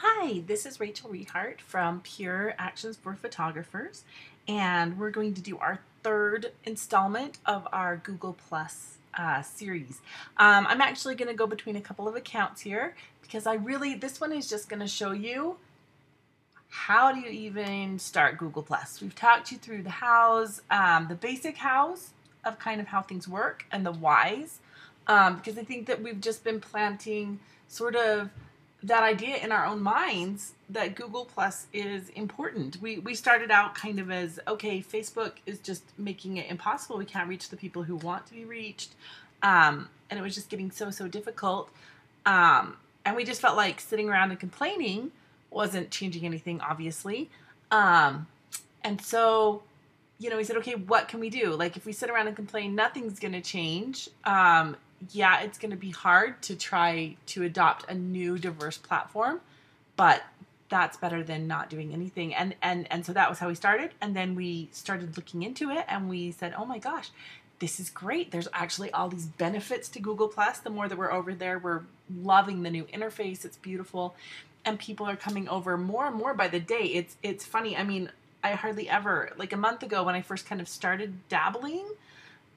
Hi, this is Rachel Rehart from Pure Actions for Photographers, and we're going to do our third installment of our Google Plus series. I'm actually going to go between a couple of accounts here because this one is just going to show you how do you even start Google Plus. We've talked you through the hows, the basic hows of kind of how things work and the whys, because I think that we've just been planting sort of that idea in our own minds that Google Plus is important. We started out kind of as, okay, Facebook is just making it impossible. We can't reach the people who want to be reached. And it was just getting so difficult. And we just felt like sitting around and complaining wasn't changing anything, obviously. And so, we said, okay, what can we do? Like, if we sit around and complain, nothing's going to change. Yeah, it's going to be hard to try to adopt a new diverse platform, but that's better than not doing anything. And so that was how we started. And then we started looking into it and we said, oh my gosh, this is great. There's actually all these benefits to Google Plus. The more that we're over there, we're loving the new interface. It's beautiful. And people are coming over more and more by the day. It's funny. I mean, I hardly ever, like a month ago when I first kind of started dabbling,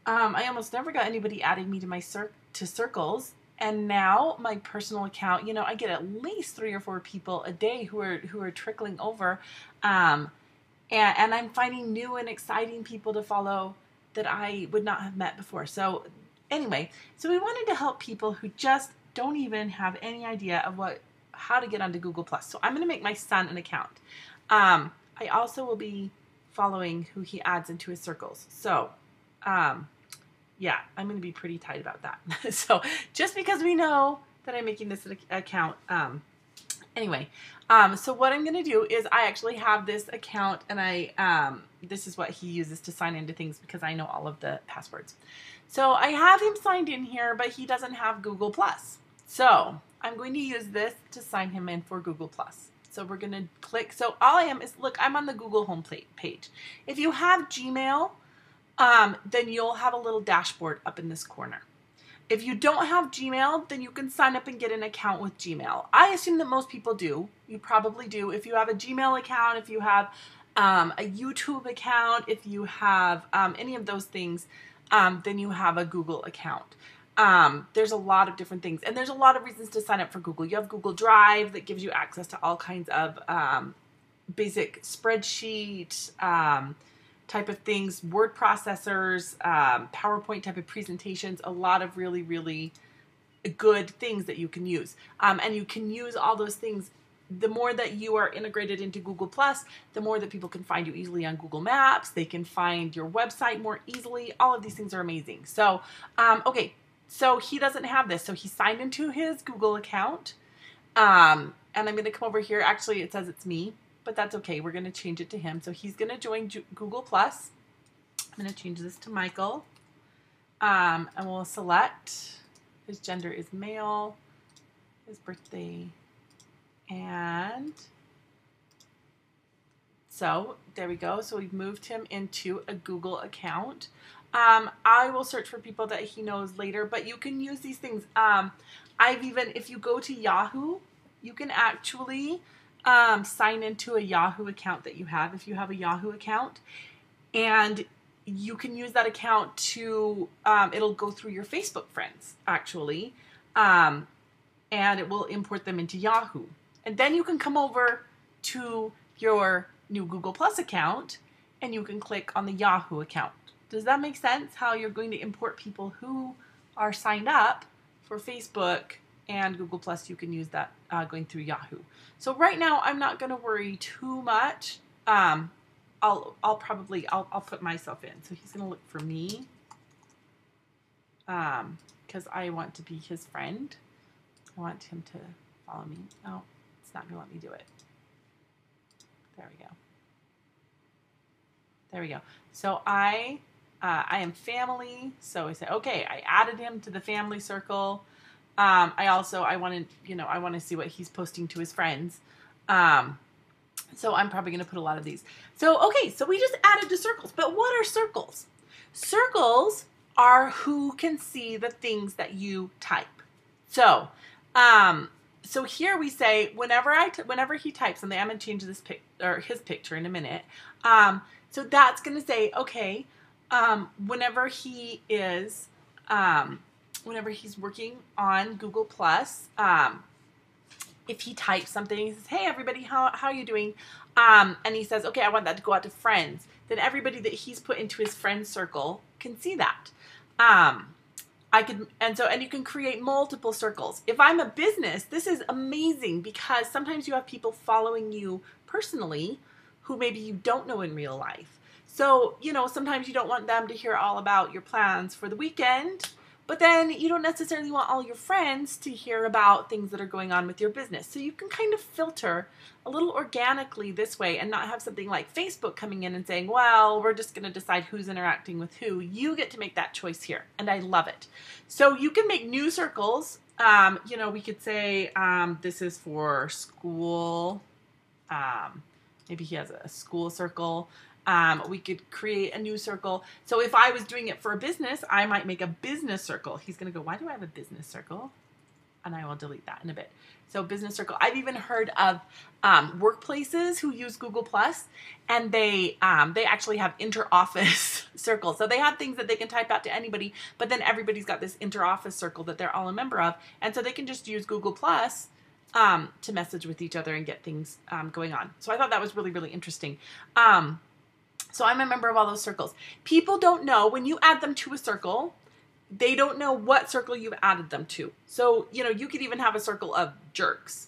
I almost never got anybody adding me to my circles, and now my personal account, I get at least 3 or 4 people a day who are trickling over, and I'm finding new and exciting people to follow that I would not have met before. So anyway, so we wanted to help people who just don't even have any idea of how to get onto Google Plus. So I'm going to make my son an account. I also will be following who he adds into his circles. So yeah, I'm going to be pretty tight about that. So just because we know that I'm making this account, anyway, so what I'm going to do is I actually have this account, and this is what he uses to sign into things because I know all of the passwords. So I have him signed in here, but he doesn't have Google Plus. So I'm going to use this to sign him in for Google Plus. So we're going to click. So all I am is, look, I'm on the Google home page. If you have Gmail, then you'll have a little dashboard up in this corner. If you don't have Gmail, then you can sign up and get an account with Gmail. I assume that most people do. You probably do. If you have a Gmail account, if you have a YouTube account, if you have any of those things, then you have a Google account. There's a lot of different things, and there's a lot of reasons to sign up for Google. You have Google Drive that gives you access to all kinds of basic spreadsheet type of things, word processors, PowerPoint type of presentations, a lot of really good things that you can use. And you can use all those things. The more that you are integrated into Google Plus, the more that people can find you easily on Google Maps. They can find your website more easily. All of these things are amazing. So, okay, so he doesn't have this. So he signed into his Google account. And I'm going to come over here. Actually, it says it's me, but that's okay. We're going to change it to him. So he's going to join Google Plus. I'm going to change this to Michael. And we'll select his gender is male, his birthday, and so there we go. So we've moved him into a Google account. I will search for people that he knows later, but you can use these things. If you go to Yahoo, you can actually sign into a Yahoo account that you have, if you have a Yahoo account, and you can use that account to, it'll go through your Facebook friends, actually, and it will import them into Yahoo. And then you can come over to your new Google Plus account, and you can click on the Yahoo account. Does that make sense? How you're going to import people who are signed up for Facebook and Google Plus? You can use that going through Yahoo. So right now, I'm not going to worry too much. I'll put myself in. So he's going to look for me because I want to be his friend. I want him to follow me. Oh, it's not going to let me do it. There we go. There we go. So I am family. So I said, okay, I added him to the family circle. I want to see what he's posting to his friends. So I'm probably going to put a lot of these. So, okay, so we just added to circles. But what are circles? Circles are who can see the things that you type. So, So here we say, whenever he types something, I'm going to change this his picture in a minute. So that's going to say, okay, whenever he is, whenever he's working on Google Plus, if he types something, he says, hey, everybody, how are you doing? And he says, okay, I want that to go out to friends. Then everybody that he's put into his friend circle can see that. And you can create multiple circles. If I'm a business, this is amazing because sometimes you have people following you personally who maybe you don't know in real life. So, sometimes you don't want them to hear all about your plans for the weekend, but then you don't necessarily want all your friends to hear about things that are going on with your business. So you can kind of filter a little organically this way and not have something like Facebook coming in and saying, well, we're just going to decide who's interacting with who. You get to make that choice here, and I love it. So you can make new circles. We could say this is for school. Maybe he has a school circle. We could create a new circle. So if I was doing it for a business, I might make a business circle. He's going to go, why do I have a business circle? And I will delete that in a bit. So business circle. I've even heard of workplaces who use Google Plus, and they actually have inter-office circles. So they have things that they can type out to anybody, but then everybody's got this inter-office circle that they're all a member of. And so they can just use Google Plus to message with each other and get things going on. So I thought that was really, really interesting. So I'm a member of all those circles. People don't know when you add them to a circle, they don't know what circle you've added them to. So, you could even have a circle of jerks,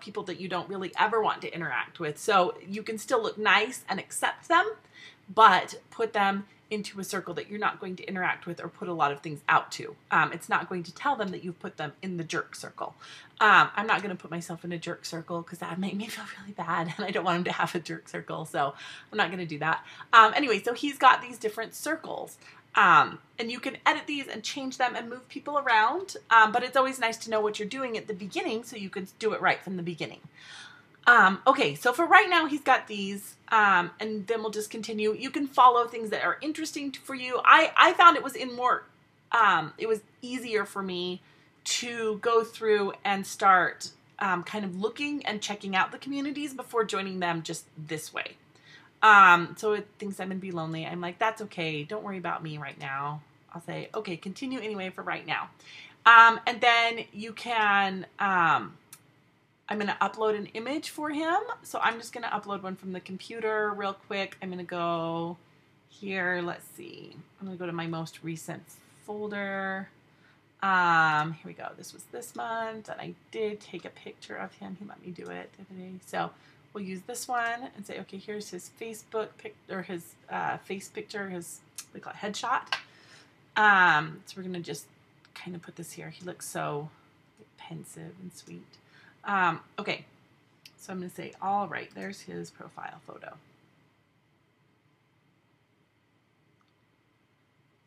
people that you don't really ever want to interact with. So you can still look nice and accept them, but put them into a circle that you're not going to interact with or put a lot of things out to. It's not going to tell them that you've put them in the jerk circle. I'm not going to put myself in a jerk circle because that would make me feel really bad, and I don't want him to have a jerk circle, so I'm not going to do that. Anyway, so he's got these different circles, and you can edit these and change them and move people around, but it's always nice to know what you're doing at the beginning so you can do it right from the beginning. Okay, so for right now, he's got these, and then we'll just continue. You can follow things that are interesting for you. I found it was it was easier for me to go through and start kind of looking and checking out the communities before joining them just this way. So it thinks I'm going to be lonely. I'm like, that's okay. Don't worry about me right now. I'll say, okay, continue anyway for right now. And then you can... I'm going to upload an image for him. So I'm just going to upload one from the computer real quick. I'm going to go here. Let's see. I'm going to go to my most recent folder. Here we go. This was this month, and I did take a picture of him. He let me do it today. So we'll use this one and say, okay, here's his Facebook or his face picture, his, we call it headshot. So we're going to just kind of put this here. He looks so pensive and sweet. Okay, so I'm going to say, all right, there's his profile photo.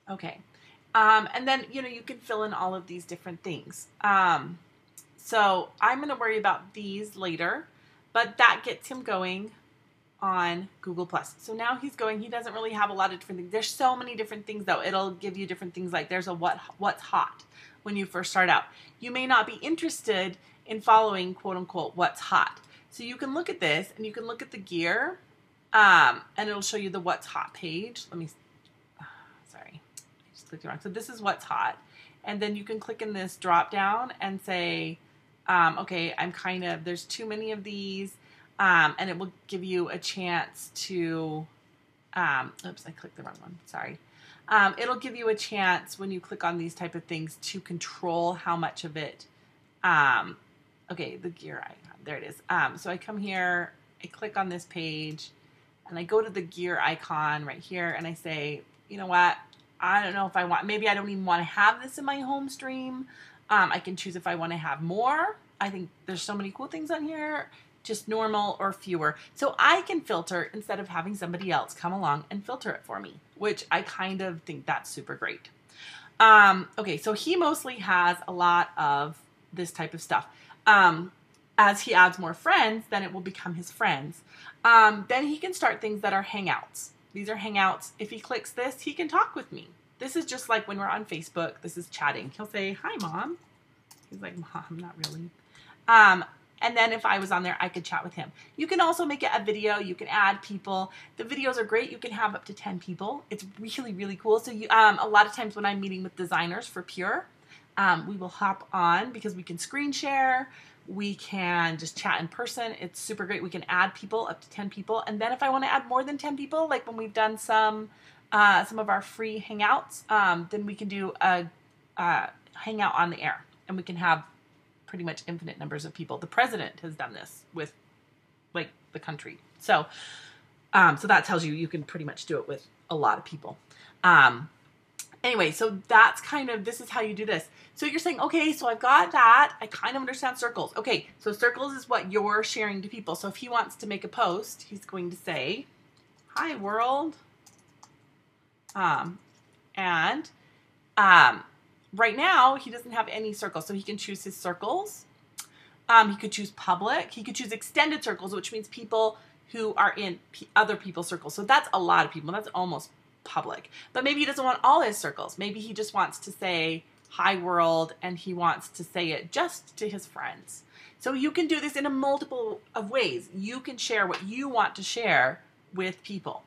Okay, and then, you can fill in all of these different things. So I'm going to worry about these later, but that gets him going on Google Plus. So now he's going, he doesn't really have a lot of different things. There's so many different things though. It'll give you different things, like there's a what's hot when you first start out. You may not be interested in following quote unquote what's hot. So you can look at this and you can look at the gear and it'll show you the what's hot page. Sorry, I just clicked it wrong. So this is what's hot. And then you can click in this drop down and say, okay, there's too many of these. And it will give you a chance to, oops, I clicked the wrong one. Sorry. It'll give you a chance when you click on these type of things to control how much of it, okay, the gear icon, there it is. So I come here, I click on this page, and I go to the gear icon right here, and I say, you know what, I don't know if I want, maybe I don't even want to have this in my home stream. I can choose if I want to have more. I think there's so many cool things on here, just normal or fewer. So I can filter instead of having somebody else come along and filter it for me, which I kind of think that's super great. Okay, so he mostly has a lot of this type of stuff. As he adds more friends, then it will become his friends. Then he can start things that are hangouts. These are hangouts. If he clicks this, he can talk with me. This is just like when we're on Facebook. This is chatting. He'll say, hi, Mom. He's like, Mom, not really. And then if I was on there, I could chat with him. You can also make it a video. You can add people. The videos are great. You can have up to 10 people. It's really, really cool. So you, a lot of times when I'm meeting with designers for Pure, we will hop on because we can screen share. We can just chat in person. It's super great. We can add people up to 10 people. And then if I want to add more than 10 people, like when we've done some of our free hangouts, then we can do a hangout on the air, and we can have pretty much infinite numbers of people. The president has done this with like the country. So that tells you can pretty much do it with a lot of people. Anyway, so that's kind of, this is how you do this. So you're saying, okay, so I've got that. I kind of understand circles. Okay, so circles is what you're sharing to people. So if he wants to make a post, he's going to say, hi world. Right now, he doesn't have any circles, so he can choose his circles. He could choose public. He could choose extended circles, which means people who are in other people's circles. So that's a lot of people. That's almost public. But maybe he doesn't want all his circles. Maybe he just wants to say, hi world, and he wants to say it just to his friends. So you can do this in a multiple of ways. You can share what you want to share with people.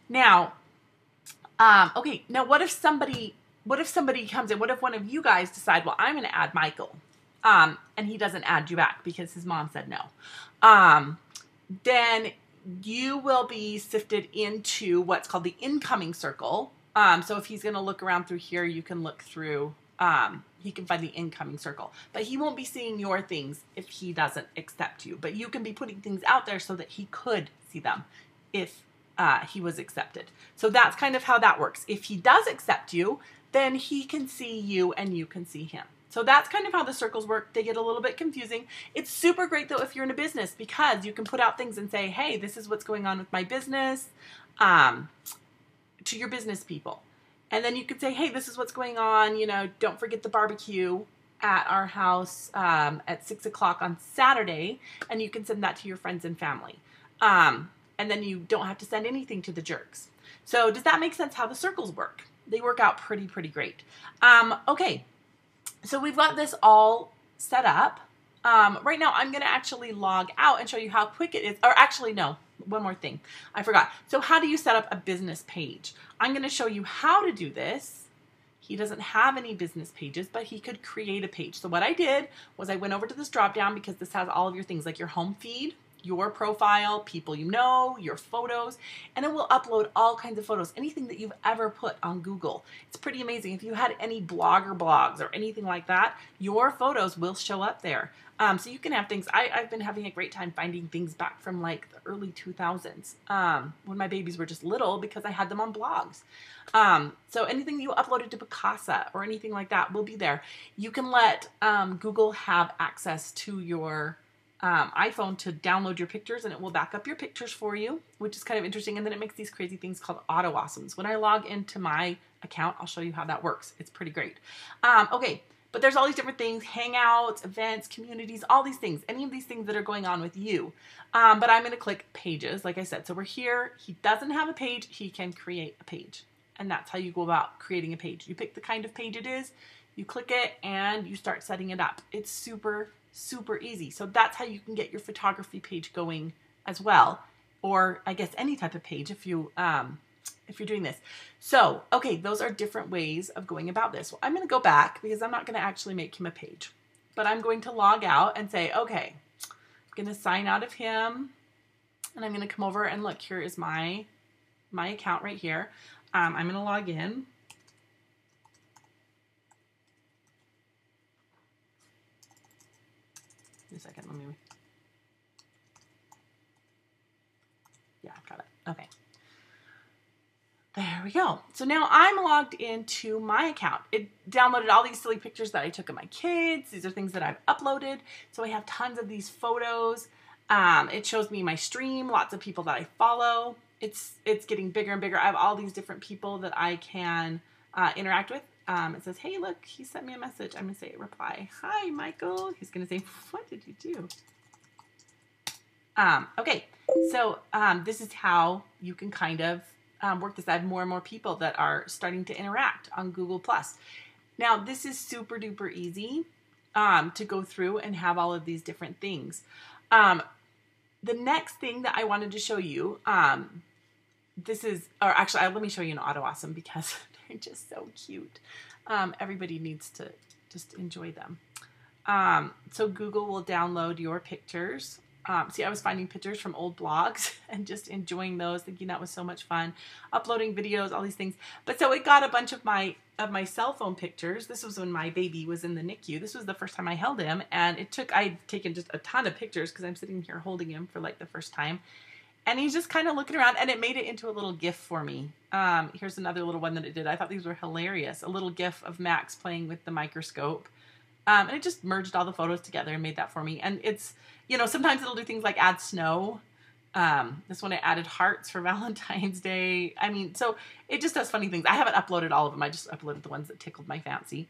Now, okay, now what if somebody comes in? What if one of you guys decide, well, I'm going to add Michael, and he doesn't add you back because his mom said no? Then you will be sifted into what's called the incoming circle. So if he's going to look around through here, you can look through, he can find the incoming circle. But he won't be seeing your things if he doesn't accept you. But you can be putting things out there so that he could see them if he was accepted. So that's kind of how that works. If he does accept you, then he can see you and you can see him. So that's kind of how the circles work. They get a little bit confusing. It's super great though if you're in a business, because you can put out things and say, hey, this is what's going on with my business, to your business people. And then you could say, hey, this is what's going on. You know, don't forget the barbecue at our house at 6 o'clock on Saturday. And you can send that to your friends and family. And then you don't have to send anything to the jerks. So does that make sense how the circles work? They work out pretty great. Okay, so we've got this all set up. Right now I'm gonna actually log out and show you how quick it is. Or actually, no, one more thing, I forgot. So how do you set up a business page? I'm gonna show you how to do this. He doesn't have any business pages, but he could create a page. So what I did was I went over to this drop down, because this has all of your things like your home feed, your profile, people you know, your photos, and it will upload all kinds of photos, anything that you've ever put on Google. It's pretty amazing. If you had any blogger blogs or anything like that, your photos will show up there. So you can have things. I've been having a great time finding things back from like the early 2000s when my babies were just little, because I had them on blogs. So anything you uploaded to Picasa or anything like that will be there. You can let Google have access to your iPhone to download your pictures, and it will back up your pictures for you, which is kind of interesting. And then it makes these crazy things called auto awesomes. When I log into my account, I'll show you how that works. It's pretty great. Okay, but there's all these different things, hangouts, events, communities, all these things, any of these things that are going on with you. But I'm going to click pages, like I said. So we're here. He doesn't have a page. He can create a page. And that's how you go about creating a page. You pick the kind of page it is, you click it, and you start setting it up. It's super easy. So that's how you can get your photography page going as well, or I guess any type of page if you're doing this. So, okay, those are different ways of going about this. Well, I'm going to go back because I'm not going to actually make him a page, but I'm going to log out and say, okay, I'm going to sign out of him, and I'm going to come over and look, here is my account right here. I'm going to log in. A second, let me. Yeah, I've got it. Okay. There we go. So now I'm logged into my account. It downloaded all these silly pictures that I took of my kids. These are things that I've uploaded. So I have tons of these photos. It shows me my stream, lots of people that I follow. It's getting bigger and bigger. I have all these different people that I can interact with. It says, hey, look, he sent me a message. I'm going to say reply. Hi, Michael. He's going to say, what did you do? Okay, so this is how you can kind of work this. I have more and more people that are starting to interact on Google+. Now, this is super duper easy. to go through and have all of these different things. The next thing that I wanted to show you, this is, or actually, let me show you an AutoAwesome because they're just so cute. Everybody needs to just enjoy them. So Google will download your pictures. See, I was finding pictures from old blogs and just enjoying those, thinking that was so much fun, uploading videos, all these things. But so it got a bunch of my cell phone pictures. This was when my baby was in the NICU. This was the first time I held him, and I'd taken just a ton of pictures because I'm sitting here holding him for like the first time. And he's just kind of looking around, and it made it into a little GIF for me. Here's another little one that it did. I thought these were hilarious. A little GIF of Max playing with the microscope. And it just merged all the photos together and made that for me. And it's, you know, sometimes it'll do things like add snow. This one I added hearts for Valentine's Day. I mean, so it just does funny things. I haven't uploaded all of them. I just uploaded the ones that tickled my fancy.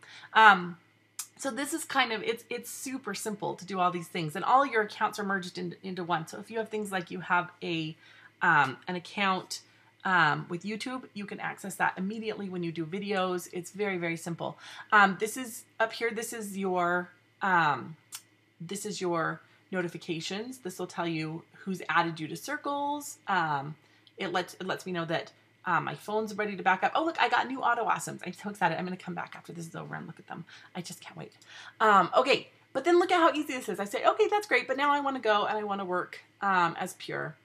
So this is kind of, it's super simple to do all these things, and all your accounts are merged into one. So if you have things like you have an account with YouTube, you can access that immediately when you do videos. It's very, very simple. This is up here. This is your notifications. This will tell you who's added you to circles. It lets me know that my phone's ready to back up. Oh, look, I got new AutoAwesomes. I'm so excited. I'm going to come back after this is over and look at them. I just can't wait. Okay, but then look at how easy this is. I say, okay, that's great, but now I want to go and I want to work as Pure,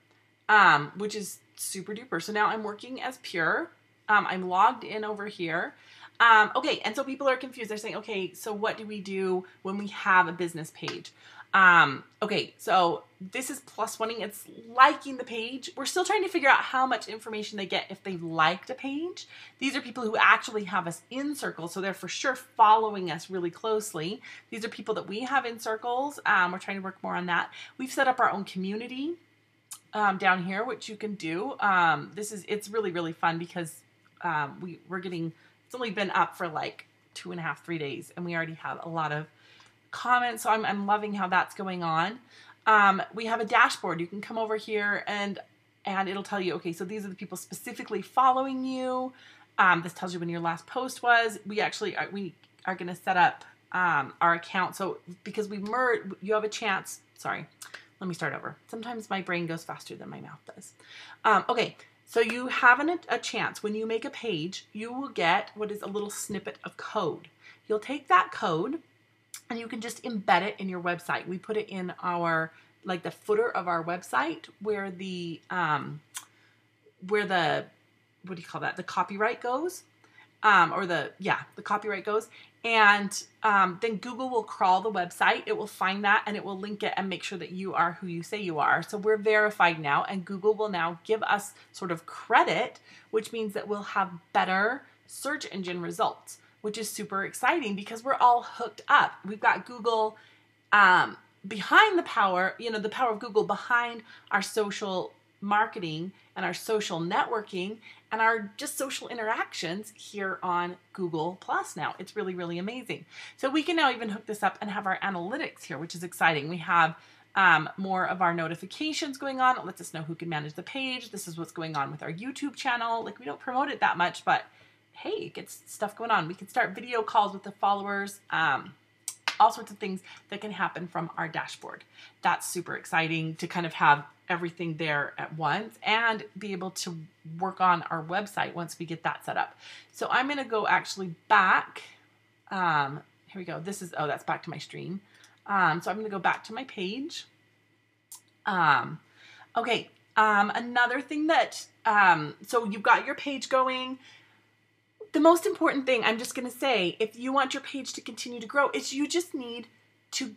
which is super duper. So now I'm working as Pure. I'm logged in over here. Okay, and so people are confused. They're saying, okay, so what do we do when we have a business page? Okay, so this is +1ing. It's liking the page. We're still trying to figure out how much information they get if they liked a page. These are people who actually have us in circles, so they're for sure following us really closely. These are people that we have in circles. We're trying to work more on that. We've set up our own community down here, which you can do. It's really, really fun because it's only been up for like 2.5, 3 days, and we already have a lot of comments. So I'm loving how that's going on. We have a dashboard. You can come over here and it'll tell you, okay, so these are the people specifically following you. This tells you when your last post was. We are going to set up our account. So because you have a chance. Sorry, let me start over. Sometimes my brain goes faster than my mouth does. Okay. So you have a chance when you make a page, you will get what is a little snippet of code. You'll take that code and you can just embed it in your website. We put it in the footer of our website where the what do you call that? The copyright goes, the copyright goes. And then Google will crawl the website. It will find that and it will link it and make sure that you are who you say you are. So we're verified now, and Google will now give us sort of credit, which means that we'll have better search engine results, which is super exciting because we're all hooked up. We've got Google behind the power of Google behind our social marketing and our social networking and our just social interactions here on Google Plus now. It's really, really amazing. So we can now even hook this up and have our analytics here, which is exciting. We have more of our notifications going on. It lets us know who can manage the page. This is what's going on with our YouTube channel. Like, we don't promote it that much, but hey, it gets stuff going on. We can start video calls with the followers. All sorts of things that can happen from our dashboard. That's super exciting to kind of have everything there at once and be able to work on our website once we get that set up. So I'm going to go actually back. Here we go. That's back to my stream. So I'm going to go back to my page. Okay. Another thing that, so you've got your page going. The most important thing, I'm just going to say, if you want your page to continue to grow, is you just need to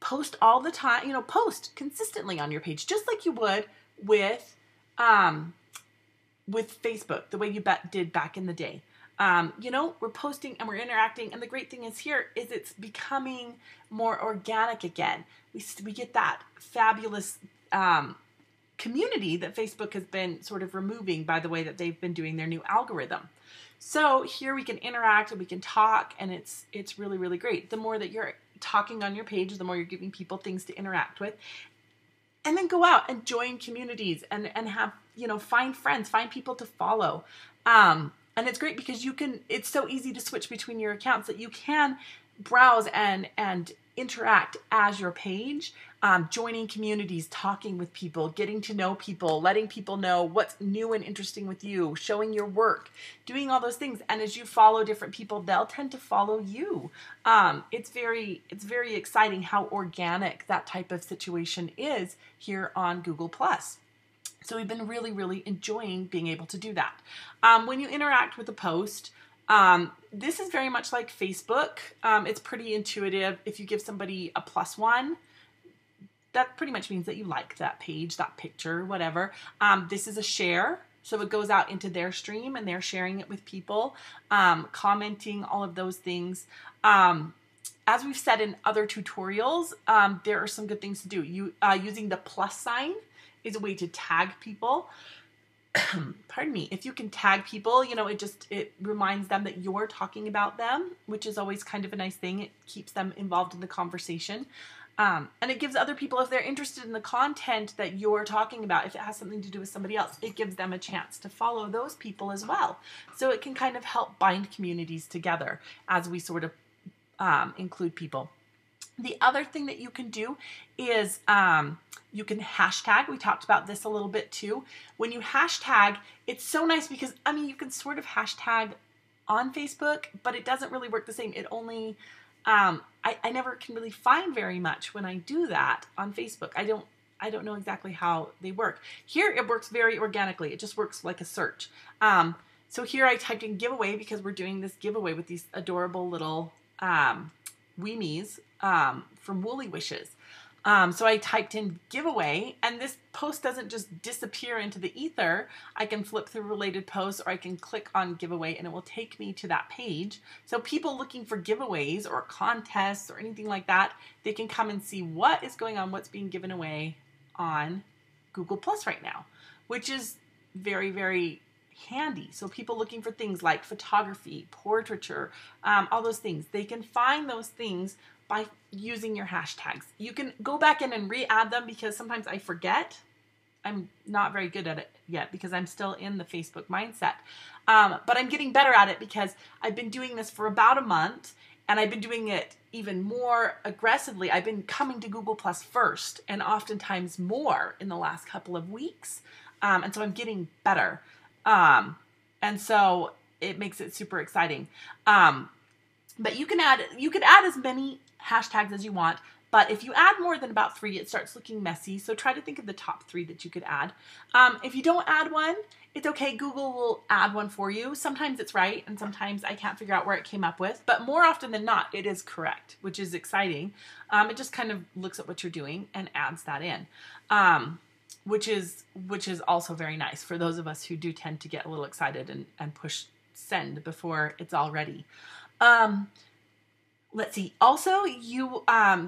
post all the time, post consistently on your page, just like you would with Facebook, the way you did back in the day. We're posting and we're interacting, and the great thing is here is it's becoming more organic again. We get that fabulous community that Facebook has been sort of removing by the way that they've been doing their new algorithm. So here we can interact and we can talk, and it's really, really great. The more that you're talking on your page, the more you're giving people things to interact with. And then go out and join communities and have, find friends, find people to follow. And it's great because it's so easy to switch between your accounts that you can browse and interact as your page, joining communities, talking with people, getting to know people, letting people know what's new and interesting with you, showing your work, doing all those things. And as you follow different people, they'll tend to follow you. It's very exciting how organic that type of situation is here on Google+. So we've been really enjoying being able to do that. When you interact with a post, this is very much like Facebook. It's pretty intuitive. If you give somebody a +1, that pretty much means that you like that page, that picture, whatever. This is a share. So it goes out into their stream and they're sharing it with people, commenting, all of those things. As we've said in other tutorials, there are some good things to do. Using the plus sign is a way to tag people. Pardon me. If you can tag people, you know, it reminds them that you're talking about them, which is always kind of a nice thing. It keeps them involved in the conversation. And it gives other people, if they're interested in the content that you're talking about, if it has something to do with somebody else, it gives them a chance to follow those people as well. So it can kind of help bind communities together as we sort of include people. The other thing that you can do is you can hashtag. We talked about this a little bit too. When you hashtag, it's so nice because, I mean, you can sort of hashtag on Facebook, but it doesn't really work the same. It only, I never can really find very much when I do that on Facebook. I don't know exactly how they work. Here it works very organically. It just works like a search. So here I typed in giveaway because we're doing this giveaway with these adorable little Weemies from Woolly Wishes. So I typed in giveaway, and this post doesn't just disappear into the ether. I can flip through related posts, or I can click on giveaway and it will take me to that page. So people looking for giveaways or contests or anything like that, they can come and see what is going on, what's being given away on Google Plus right now, which is very handy. So people looking for things like photography, portraiture, all those things, they can find those things by using your hashtags. You can go back in and re-add them because sometimes I forget. I'm not very good at it yet because I'm still in the Facebook mindset. But I'm getting better at it because I've been doing this for about a month and I've been doing it even more aggressively. I've been coming to Google Plus first and oftentimes more in the last couple of weeks. And so I'm getting better. And so it makes it super exciting. But you could add as many hashtags as you want, but if you add more than about 3, it starts looking messy. So try to think of the top 3 that you could add. If you don't add one, it's okay. Google will add one for you. Sometimes it's right, and sometimes I can't figure out where it came up with, but more often than not, it is correct, which is exciting. It just kind of looks at what you're doing and adds that in. Which is also very nice for those of us who do tend to get a little excited and push send before it's all ready. Let's see. Also,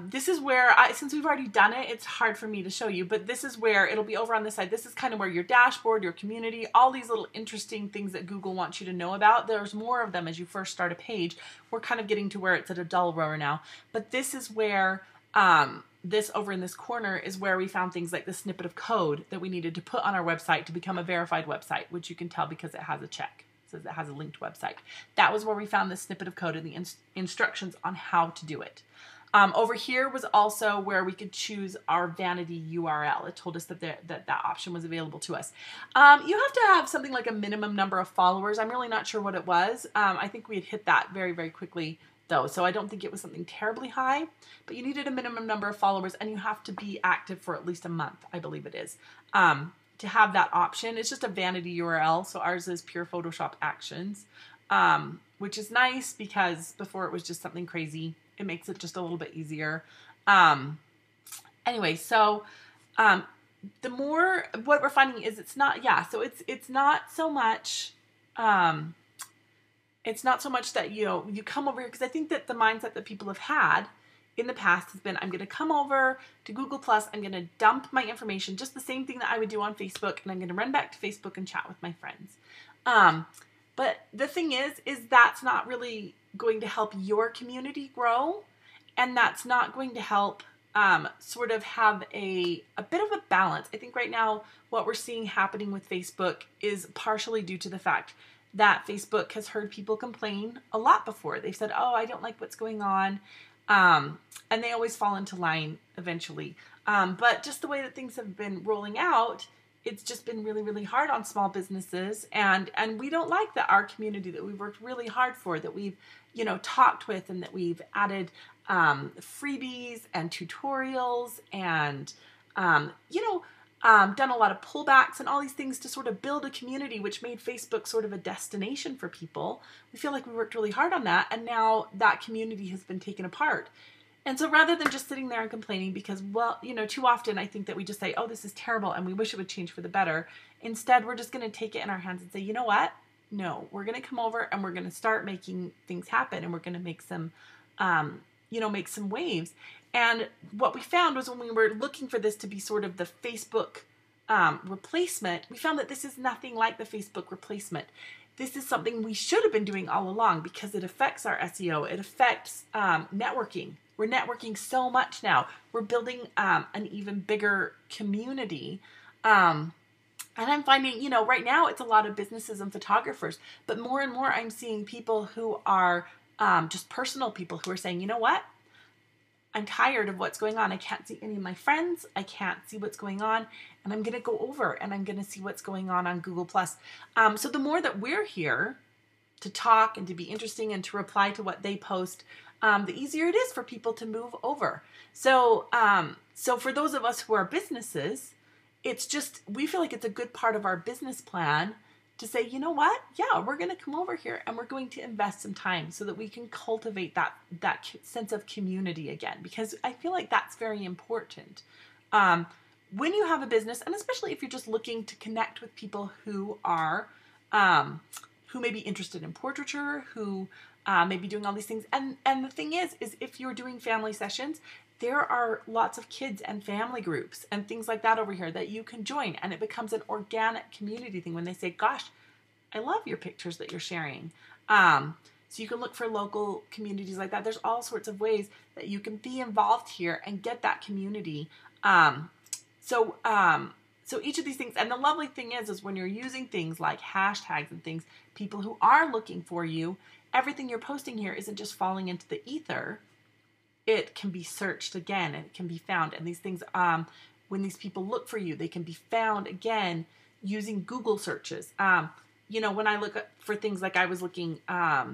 this is where, since we've already done it, it's hard for me to show you, but this is where it'll be over on this side. This is kind of where your dashboard, your community, all these little interesting things that Google wants you to know about. There's more of them as you first start a page. We're kind of getting to where it's at a dull rower now, but this is where, this over in this corner is where we found things like the snippet of code that we needed to put on our website to become a verified website, which you can tell because it has a check. It says it has a linked website. That was where we found the snippet of code and the instructions on how to do it. Over here was also where we could choose our vanity URL. It told us that that option was available to us. You have to have something like a minimum number of followers. I'm really not sure what it was. I think we had hit that very quickly though, so I don't think it was something terribly high, but you needed a minimum number of followers and you have to be active for at least a month, I believe it is, to have that option. It's just a vanity URL, so ours is Pure Photoshop Actions, which is nice because before it was just something crazy. It makes it just a little bit easier. Anyway, so the more, what we're finding is it's not so much, it's not so much that, you come over here, because I think that the mindset that people have had in the past has been, I'm going to come over to Google+, I'm going to dump my information, just the same thing that I would do on Facebook, and I'm going to run back to Facebook and chat with my friends. But the thing is that's not really going to help your community grow, and that's not going to help sort of have a bit of a balance. I think right now what we're seeing happening with Facebook is partially due to the fact that Facebook has heard people complain a lot before. They've said, oh, I don't like what's going on. And they always fall into line eventually. But just the way that things have been rolling out, it's just been really, really hard on small businesses. And we don't like that our community that we've worked really hard for, that we've, talked with, and that we've added freebies and tutorials and, done a lot of pullbacks and all these things to sort of build a community, which made Facebook sort of a destination for people. We feel like we worked really hard on that, and now that community has been taken apart. And so rather than just sitting there and complaining, because, well, too often I think that we just say, oh, this is terrible, and we wish it would change for the better. Instead, we're just going to take it in our hands and say, you know what? No, we're going to come over and we're going to start making things happen, and we're going to make some, make some waves. And what we found was when we were looking for this to be sort of the Facebook replacement, we found that this is nothing like the Facebook replacement. This is something we should have been doing all along because it affects our SEO. It affects networking. We're networking so much now. We're building an even bigger community. And I'm finding, right now it's a lot of businesses and photographers, but more and more I'm seeing people who are just personal people who are saying, you know what? I'm tired of what's going on. I can't see any of my friends. I can't see what's going on. And I'm going to go over and I'm going to see what's going on Google+. So the more that we're here to talk and to be interesting and to reply to what they post, the easier it is for people to move over. So for those of us who are businesses, it's just, we feel like it's a good part of our business plan to say, you know what? Yeah, we're going to come over here and we're going to invest some time so that we can cultivate that sense of community again, because I feel like that's very important. When you have a business, and especially if you're just looking to connect with people who are, who may be interested in portraiture, who may be doing all these things. And the thing is if you're doing family sessions, there are lots of kids and family groups and things like that over here that you can join, and it becomes an organic community thing when they say, gosh, I love your pictures that you're sharing. So you can look for local communities like that. There's all sorts of ways that you can be involved here and get that community. So each of these things, and the lovely thing is when you're using things like hashtags and things, people who are looking for you, everything you're posting here isn't just falling into the ether. It can be searched again and it can be found. And these things, when these people look for you, they can be found again using Google searches. When I look for things like I was looking, I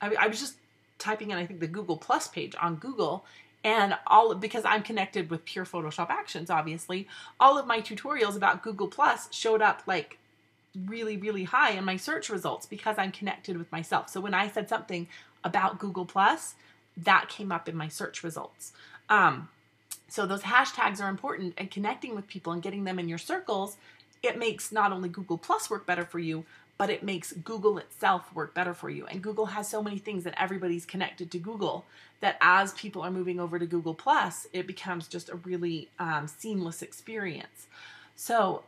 was just typing in, I think, the Google Plus page on Google, and because I'm connected with Pure Photoshop Actions, obviously, all of my tutorials about Google Plus showed up like really, really high in my search results because I'm connected with myself. So when I said something about Google Plus, that came up in my search results. So those hashtags are important, and connecting with people and getting them in your circles, it makes not only Google Plus work better for you, but it makes Google itself work better for you. And Google has so many things that everybody's connected to Google that as people are moving over to Google Plus, it becomes just a really seamless experience. So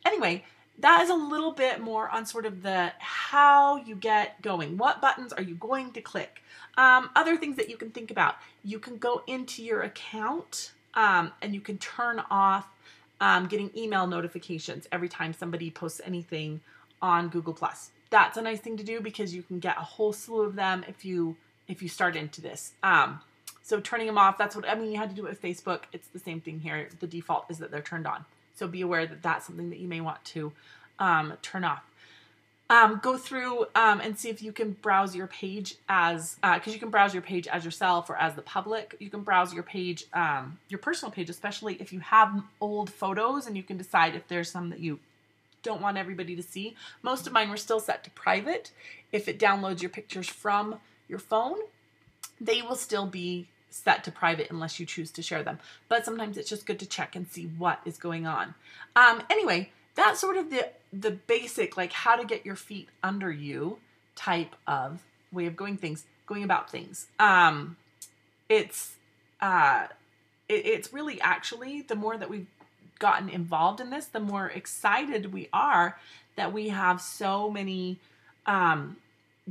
anyway, that is a little bit more on sort of the how you get going. What buttons are you going to click? Other things that you can think about. You can go into your account and you can turn off getting email notifications every time somebody posts anything on Google+. That's a nice thing to do because you can get a whole slew of them if you start into this. So turning them off, you had to do it with Facebook. It's the same thing here. The default is that they're turned on. So be aware that that's something that you may want to turn off. Go through and see if you can browse your page as, because you can browse your page as yourself or as the public. You can browse your page, your personal page, especially if you have old photos and you can decide if there's some that you don't want everybody to see. Most of mine were still set to private. If it downloads your pictures from your phone, they will still be set to private unless you choose to share them. But sometimes it's just good to check and see what is going on. Anyway, that's sort of the basic, like how to get your feet under you type of way of going about things. It's really actually, the more that we've gotten involved in this, the more excited we are that we have so many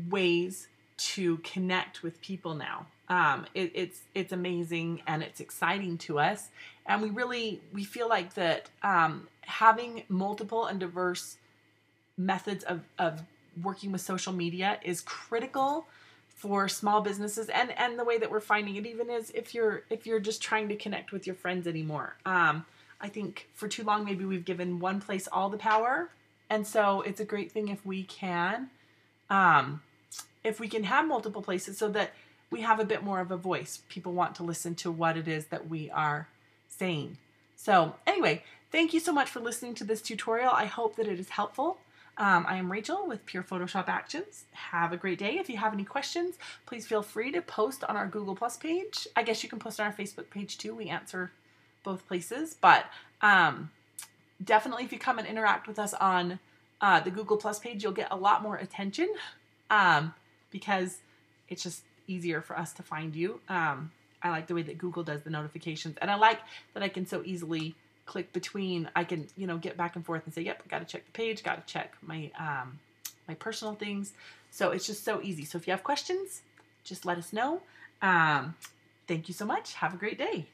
ways to connect with people now. It's amazing and it's exciting to us, and we feel like that having multiple and diverse methods of working with social media is critical for small businesses, and the way that we're finding it even is if you're just trying to connect with your friends anymore. I think for too long maybe we've given one place all the power, and so it's a great thing if we can have multiple places so that we have a bit more of a voice. People want to listen to what it is that we are saying. So anyway, thank you so much for listening to this tutorial. I hope that it is helpful. I am Rachel with Pure Photoshop Actions. Have a great day. If you have any questions, please feel free to post on our Google Plus page. I guess you can post on our Facebook page too. We answer both places, but definitely if you come and interact with us on the Google Plus page, you'll get a lot more attention because it's just easier for us to find you. I like the way that Google does the notifications, and I like that I can so easily click between. I can, get back and forth and say, yep, got to check the page, got to check my my personal things. So it's just so easy. So if you have questions, just let us know. Thank you so much. Have a great day.